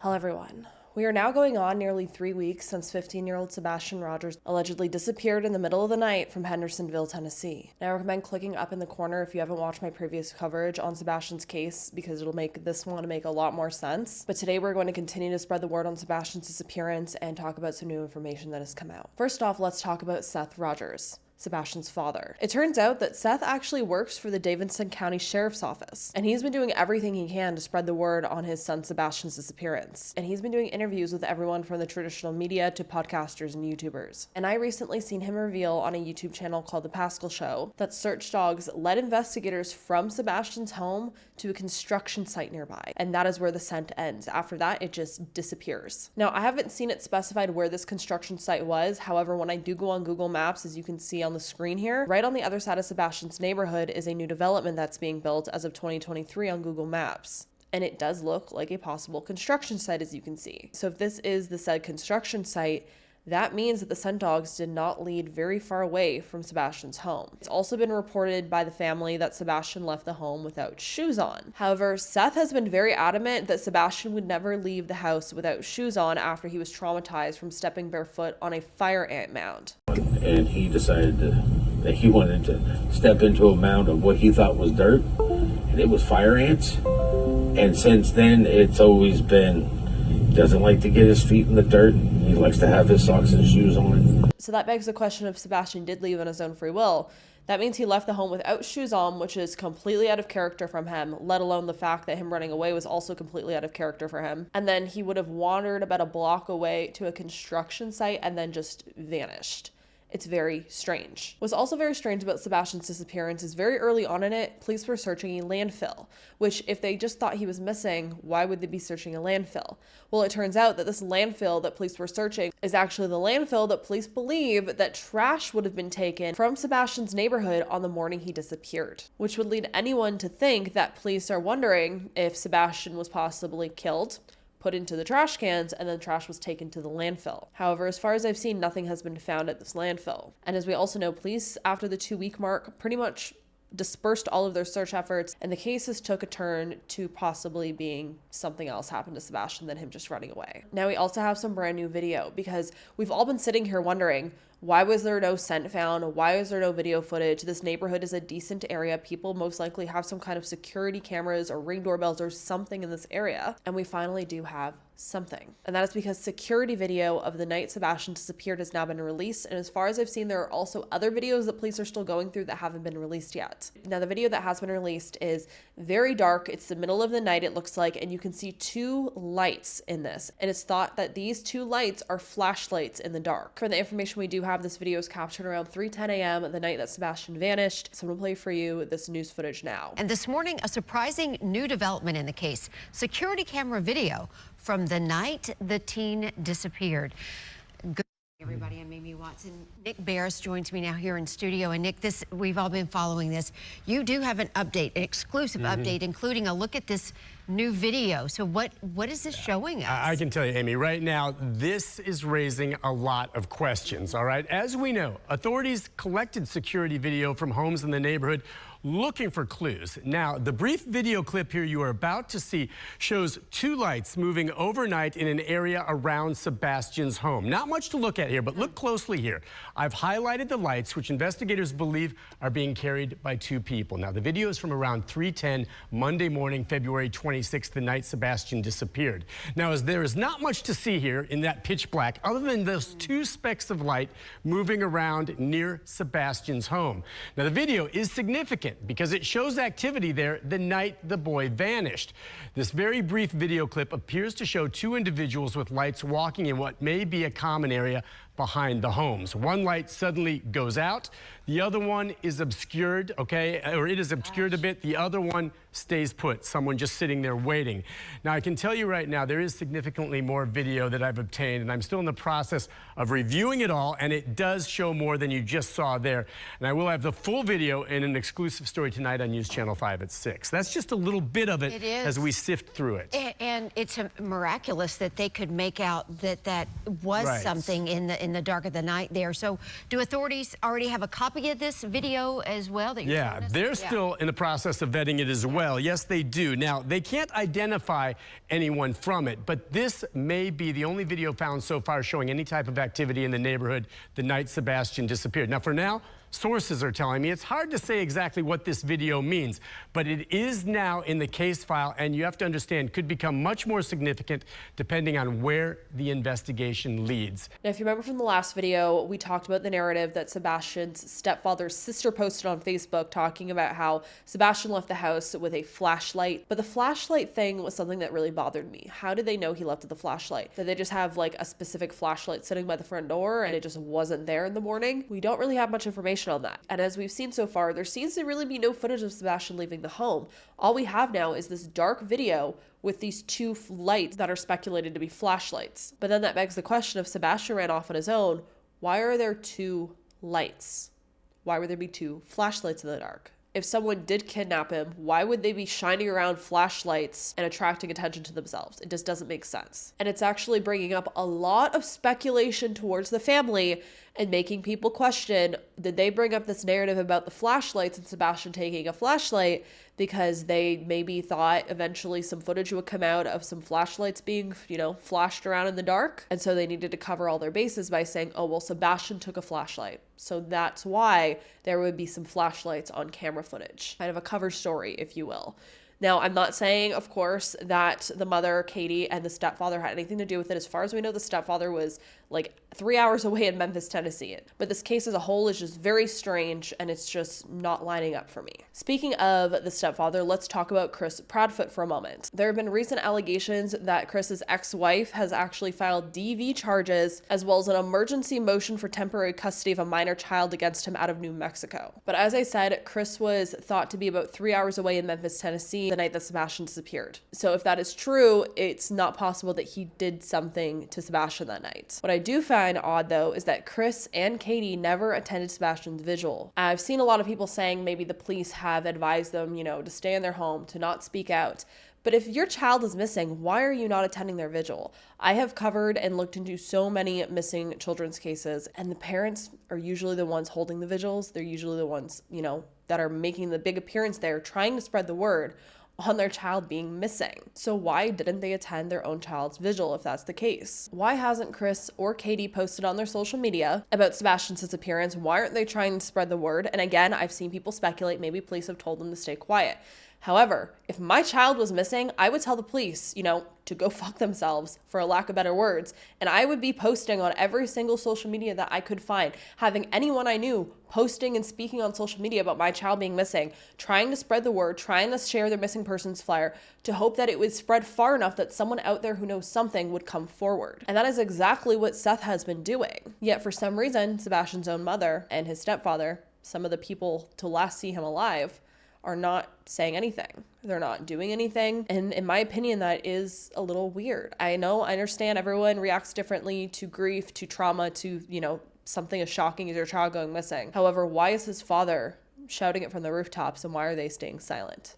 Hello everyone. We are now going on nearly 3 weeks since 15-year-old Sebastian Rogers allegedly disappeared in the middle of the night from Hendersonville, Tennessee. Now I recommend clicking up in the corner if you haven't watched my previous coverage on Sebastian's case, because it'll make this one make a lot more sense. But today we're going to continue to spread the word on Sebastian's disappearance and talk about some new information that has come out. First off, let's talk about Seth Rogers, Sebastian's father. It turns out that Seth actually works for the Davidson County Sheriff's Office, and he's been doing everything he can to spread the word on his son Sebastian's disappearance. And he's been doing interviews with everyone from the traditional media to podcasters and YouTubers. And I recently seen him reveal on a YouTube channel called The Pascal Show that search dogs led investigators from Sebastian's home to a construction site nearby. And that is where the scent ends. After that, it just disappears. Now, I haven't seen it specified where this construction site was. However, when I do go on Google Maps, as you can see on the screen here, right on the other side of Sebastian's neighborhood is a new development that's being built as of 2023 on Google Maps. And it does look like a possible construction site, as you can see. So if this is the said construction site, that means that the scent dogs did not lead very far away from Sebastian's home. It's also been reported by the family that Sebastian left the home without shoes on. However, Seth has been very adamant that Sebastian would never leave the house without shoes on after he was traumatized from stepping barefoot on a fire ant mound. And he decided that he wanted to step into a mound of what he thought was dirt, and it was fire ants. And since then, it's always been, doesn't like to get his feet in the dirt. He likes to have his socks and shoes on. So that begs the question if Sebastian did leave on his own free will. That means he left the home without shoes on, which is completely out of character from him, let alone the fact that him running away was also completely out of character for him. And then he would have wandered about a block away to a construction site and then just vanished. It's very strange. What's also very strange about Sebastian's disappearance is very early on in it, police were searching a landfill, which if they just thought he was missing, why would they be searching a landfill? Well, it turns out that this landfill that police were searching is actually the landfill that police believe that trash would have been taken from Sebastian's neighborhood on the morning he disappeared, which would lead anyone to think that police are wondering if Sebastian was possibly killed, put into the trash cans, and then trash was taken to the landfill. However, as far as I've seen, nothing has been found at this landfill. And as we also know, police, after the 2-week mark, pretty much dispersed all of their search efforts, and the cases took a turn to possibly being something else happened to Sebastian than him just running away. Now we also have some brand new video, because we've all been sitting here wondering, why was there no scent found? Why is there no video footage? This neighborhood is a decent area. People most likely have some kind of security cameras or ring doorbells or something in this area. And we finally do have something. And that is because security video of the night Sebastian disappeared has now been released. And as far as I've seen, there are also other videos that police are still going through that haven't been released yet. Now, the video that has been released is very dark. It's the middle of the night, it looks like, and you can see 2 lights in this. And it's thought that these 2 lights are flashlights in the dark. For the information we do have, this video is captured around 3:10 a.m. the night that Sebastian vanished. So I'm gonna play for you this news footage now. And this morning, a surprising new development in the case. Security camera video from the night the teen disappeared. Good morning, everybody. I'm Amy Watson. Nick Barris joins me now here in studio. And Nick, we've all been following this. You do have an update, an exclusive update, including a look at this new video. So what is this showing us? I can tell you, Amy, right now, this is raising a lot of questions, all right? As we know, authorities collected security video from homes in the neighborhood looking for clues. Now, the brief video clip here you are about to see shows 2 lights moving overnight in an area around Sebastian's home. Not much to look at here, but look closely here. I've highlighted the lights, which investigators believe are being carried by 2 people. Now, the video is from around 3:10 Monday morning, February 26th, the night Sebastian disappeared. Now, as there is not much to see here in that pitch black, other than those 2 specks of light moving around near Sebastian's home. Now, the video is significant because it shows activity there the night the boy vanished. This very brief video clip appears to show 2 individuals with lights walking in what may be a common area behind the homes. One light suddenly goes out. The other one is obscured, okay, or it is obscured a bit. The other one stays put, someone just sitting there waiting. Now, I can tell you right now, there is significantly more video that I've obtained, and I'm still in the process of reviewing it all, and it does show more than you just saw there. And I will have the full video in an exclusive story tonight on News Channel 5 at 6. That's just a little bit of it as we sift through it. And it's miraculous that they could make out that was something in in the dark of the night there. So do authorities already have a copy of this video as well? That you're telling us? They're still in the process of vetting it as well. Yes, they do. Now, they can't identify anyone from it, but this may be the only video found so far showing any type of activity in the neighborhood the night Sebastian disappeared. Now, for now, sources are telling me it's hard to say exactly what this video means, but it is now in the case file, and you have to understand could become much more significant depending on where the investigation leads. Now, if you remember from the last video, we talked about the narrative that Sebastian's stepfather's sister posted on Facebook talking about how Sebastian left the house with a flashlight. But the flashlight thing was something that really bothered me. How did they know he left with the flashlight? Did they just have like a specific flashlight sitting by the front door and it just wasn't there in the morning? We don't really have much information on that. And as we've seen so far, there seems to really be no footage of Sebastian leaving the home. All we have now is this dark video with these two lights that are speculated to be flashlights. But then that begs the question, if Sebastian ran off on his own, why are there two lights? Why would there be two flashlights in the dark? If someone did kidnap him, why would they be shining around flashlights and attracting attention to themselves? It just doesn't make sense. And it's actually bringing up a lot of speculation towards the family and making people question, did they bring up this narrative about the flashlights and Sebastian taking a flashlight because they maybe thought eventually some footage would come out of some flashlights being, flashed around in the dark? And so they needed to cover all their bases by saying, oh, well, Sebastian took a flashlight, so that's why there would be some flashlights on camera footage. Kind of a cover story, if you will. Now, I'm not saying, of course, that the mother, Katie, and the stepfather had anything to do with it. As far as we know, the stepfather was like 3 hours away in Memphis, Tennessee. But this case as a whole is just very strange, and it's just not lining up for me. Speaking of the stepfather, let's talk about Chris Pradfoot for a moment. There have been recent allegations that Chris's ex-wife has actually filed DV charges, as well as an emergency motion for temporary custody of a minor child against him out of New Mexico. But as I said, Chris was thought to be about 3 hours away in Memphis, Tennessee, the night that Sebastian disappeared. So if that is true, it's not possible that he did something to Sebastian that night. What I do find odd, though, is that Chris and Katie never attended Sebastian's vigil. I've seen a lot of people saying maybe the police have advised them, to stay in their home, to not speak out. But if your child is missing, why are you not attending their vigil? I have covered and looked into so many missing children's cases, and the parents are usually the ones holding the vigils. They're usually the ones, that are making the big appearance there, trying to spread the word on their child being missing. So why didn't they attend their own child's vigil if that's the case? Why hasn't Chris or Katie posted on their social media about Sebastian's disappearance? Why aren't they trying to spread the word? And again, I've seen people speculate maybe police have told them to stay quiet. However, if my child was missing, I would tell the police, to go fuck themselves, for a lack of better words. And I would be posting on every single social media that I could find, having anyone I knew posting and speaking on social media about my child being missing, trying to spread the word, trying to share their missing persons flyer, to hope that it would spread far enough that someone out there who knows something would come forward. And that is exactly what Seth has been doing. Yet for some reason, Sebastian's own mother and his stepfather, some of the people to last see him alive, are not saying anything. They're not doing anything. And in my opinion, that is a little weird. I understand everyone reacts differently to grief, to trauma, to, something as shocking as your child going missing. However, why is his father shouting it from the rooftops, and why are they staying silent?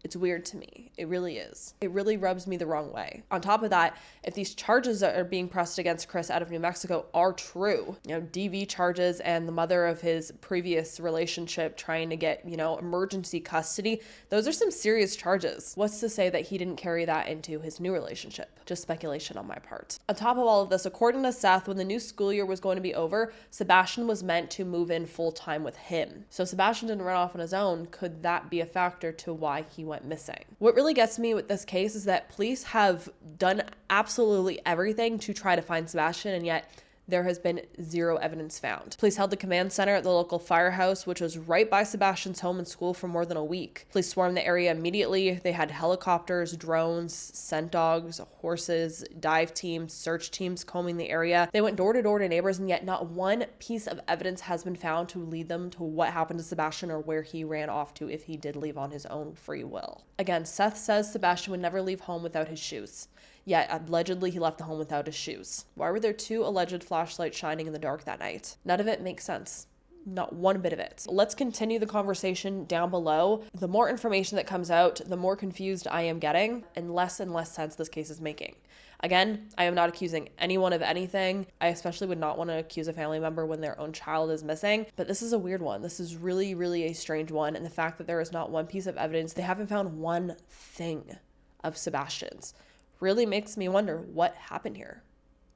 It's weird to me. It really is. It really rubs me the wrong way. On top of that, if these charges that are being pressed against Chris out of New Mexico are true, DV charges and the mother of his previous relationship trying to get, emergency custody, those are some serious charges. What's to say that he didn't carry that into his new relationship? Just speculation on my part. On top of all of this, according to Seth, when the new school year was going to be over, Sebastian was meant to move in full time with him. So Sebastian didn't run off on his own. Could that be a factor to why he went missing? What really gets me with this case is that police have done absolutely everything to try to find Sebastian, and yet there has been zero evidence found. Police held the command center at the local firehouse, which was right by Sebastian's home and school, for more than a week. Police swarmed the area immediately. They had helicopters, drones, scent dogs, horses, dive teams, search teams combing the area. They went door to door to neighbors, and yet not one piece of evidence has been found to lead them to what happened to Sebastian or where he ran off to if he did leave on his own free will. Again, Seth says Sebastian would never leave home without his shoes. Yet, allegedly, he left the home without his shoes. Why were there two alleged flashlights shining in the dark that night? None of it makes sense. Not one bit of it. Let's continue the conversation down below. The more information that comes out, the more confused I am getting, and less sense this case is making. Again, I am not accusing anyone of anything. I especially would not want to accuse a family member when their own child is missing, but this is a weird one. This is really, really a strange one. And the fact that there is not one piece of evidence, they haven't found one thing of Sebastian's, really makes me wonder what happened here.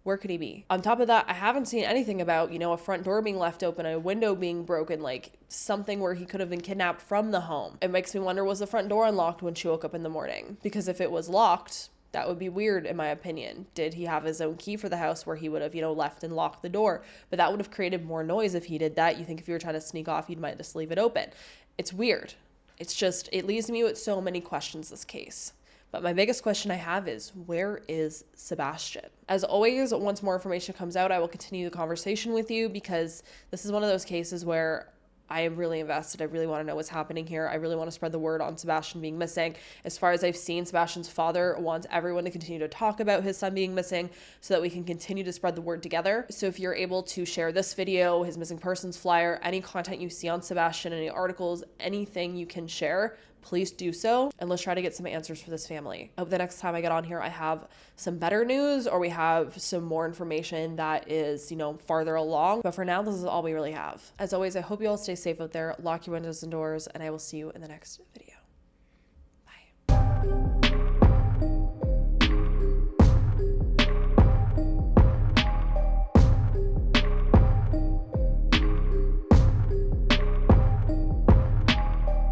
Where could he be? On top of that, I haven't seen anything about, a front door being left open, a window being broken, like something where he could have been kidnapped from the home. It makes me wonder, was the front door unlocked when she woke up in the morning? Because if it was locked, that would be weird in my opinion. Did he have his own key for the house where he would have, left and locked the door? But that would have created more noise if he did that. You think if you were trying to sneak off, you might just leave it open. It's weird. It leaves me with so many questions, this case. But my biggest question I have is, where is Sebastian? As always, once more information comes out, I will continue the conversation with you, because this is one of those cases where I am really invested. I really want to know what's happening here. I really want to spread the word on Sebastian being missing. As far as I've seen, Sebastian's father wants everyone to continue to talk about his son being missing so that we can continue to spread the word together. So if you're able to share this video, his missing persons flyer, any content you see on Sebastian, any articles, anything you can share, please do so, and let's try to get some answers for this family. I hope the next time I get on here, I have some better news, or we have some more information that is, farther along. But for now, this is all we really have. As always, I hope you all stay safe out there, lock your windows and doors, and I will see you in the next video.